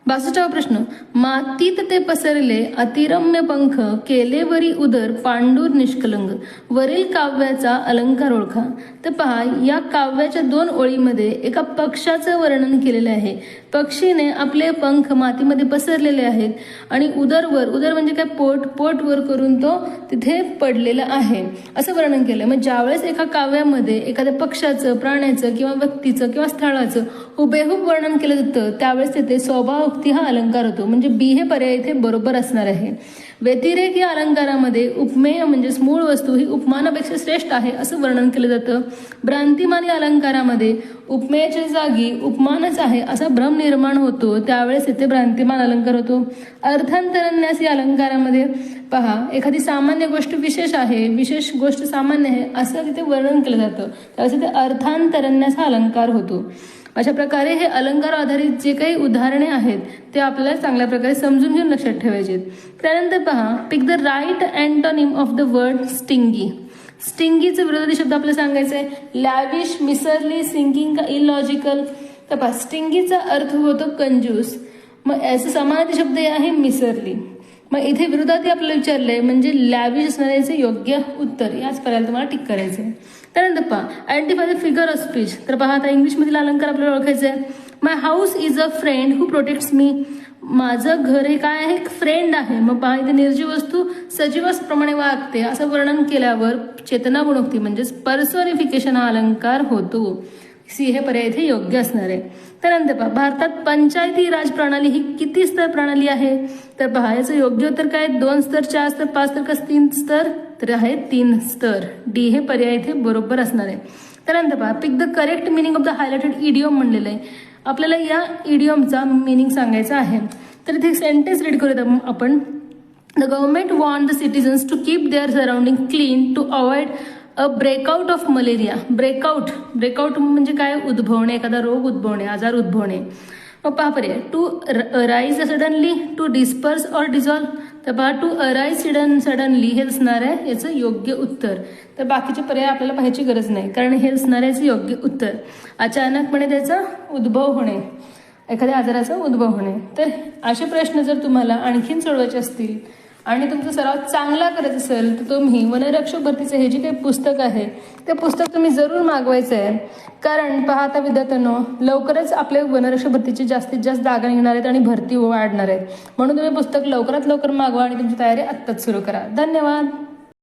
62वा प्रश्न, मातीत ते पसरले अतिरम्य पंख केले वरी उदर पांडुर निष्कलंग, वरील काव्याचा अलंकार ओळखा. तर पहा, या काव्याच्या 2 ओळीमध्ये एका पक्षाचं वर्णन केलेलं आहे. पक्षीने आपले पंख मातीमध्ये पसरलेले आहेत आणि उदर म्हणजे काय, पोट वर करून तो तिथे पडलेला आहे असं वर्णन केलं. मग ज्यावेळेस एका काव्यामध्ये एखाद्या पक्षाचं, प्राण्याचं किंवा व्यक्तीचं किंवा स्थळाचं हुबेहूब वर्णन केलं जातं त्यावेळेस तिथे स्वभावोक्ती हा अलंकार होतो. म्हणजे बी हे पर्याय इथे बरोबर असणार आहे. व्यतिरेक या अलंकारामध्ये उपमेय म्हणजेच मूळ वस्तू ही उपमानापेक्षा श्रेष्ठ आहे असं वर्णन केलं जातं. भ्रांतिमान या अलंकारामध्ये उपमेयाच्या जागी उपमानच आहे असा भ्रम निर्माण होतो, त्यावेळेस इथे भ्रांतिमान अलंकार होतो. अर्थांतरन्यास या अलंकारामध्ये पहा, एखादी सामान्य गोष्ट विशेष आहे, विशेष गोष्ट सामान्य आहे असं तिथे वर्णन केलं जातं, त्यावेळेस इथे अर्थांतरन्यास हा अलंकार होतो. अशा प्रकारे हे अलंकार आधारित जे काही उदाहरणे आहेत ते आपल्याला चांगल्या प्रकारे समजून घेऊन लक्षात ठेवायचे. त्यानंतर पहा, pick the right antonym of the word stingy. स्टिंगीचे विरोधी शब्द आपल्याला सांगायचे आहे. लॅविश, मिसरली, सिंकिंग का इलॉजिकल. तर पहा, स्टिंगीचा अर्थ होतो कंजूस. मग याचा समानार्थी शब्द आहे मिसरली. मग इथे विरोधार्थी आपल्याला विचारलंय म्हणजे लॅविश असणाऱ्याचे योग्य उत्तर, याच पर्यायाला तुम्हाला टिक करायचं आहे. त्यानंतर पहा, identify the figure of speech. तर पहा, आता इंग्लिशमधील अलंकार आपल्याला ओळखायचं आहे. My house is a friend who protects me. माझं घर हे काय आहे, एक आहे. मग पहा, इथे निर्जीव वस्तू सजीवाप्रमाणे वागते असं वर्णन केल्यावर चेतना गुणोक्ती म्हणजेच पर्सोनिफिकेशन हा अलंकार होतो. सी हे पर्याय इथे योग्य असणार आहे. त्यानंतर पहा, भारतात पंचायती राज प्रणाली ही किती स्तर प्रणाली आहे. तर पहा, याचं योग्य उत्तर काय, 2 स्तर, 4 स्तर, 5 स्तर का 3 स्तर. तर आहे 3 स्तर. डी हे पर्याय इथे बरोबर असणार आहे. त्यानंतर पहा, pick the correct meaning of the highlighted idiom म्हणलेलं आहे. आपल्याला या इडियमचा मिनिंग सांगायचा आहे. तर इथे सेंटेन्स रीड करूयात आपण. The government want the citizens to keep their surrounding clean to avoid a breakout of malaria. Breakout म्हणजे काय, उद्भवणे, एखादा रोग उद्भवणे, आजार उद्भवणे. मग पहा पर्याय, to rise suddenly, to disperse or dissolve. तर पहा, टू अराईज सडनली हे असणार आहे याचं योग्य उत्तर. तर बाकीचे पर्याय आपल्याला पाहायची गरज नाही, कारण हे असणार आहे याचं योग्य उत्तर. अचानकपणे त्याचा उद्भव होणे, एखाद्या आजाराचा उद्भव होणे. तर असे प्रश्न जर तुम्हाला आणखीन सोडवायचे असतील आणि तुमचा सराव चांगला करायचा असेल तर तुम्ही वनरक्षक भरतीचं हे जे काही पुस्तक आहे ते पुस्तक तुम्ही जरूर मागवायचं आहे. कारण पहा, आता विद्यार्थ्यांनो, लवकरच आपल्या वनरक्षक भरतीची जास्तीत जास्त जागा निघणार आहेत आणि भरती वाढणार आहेत. म्हणून तुम्ही पुस्तक लवकरात लवकर मागवा आणि तुमची तयारी आत्ताच सुरू करा. धन्यवाद.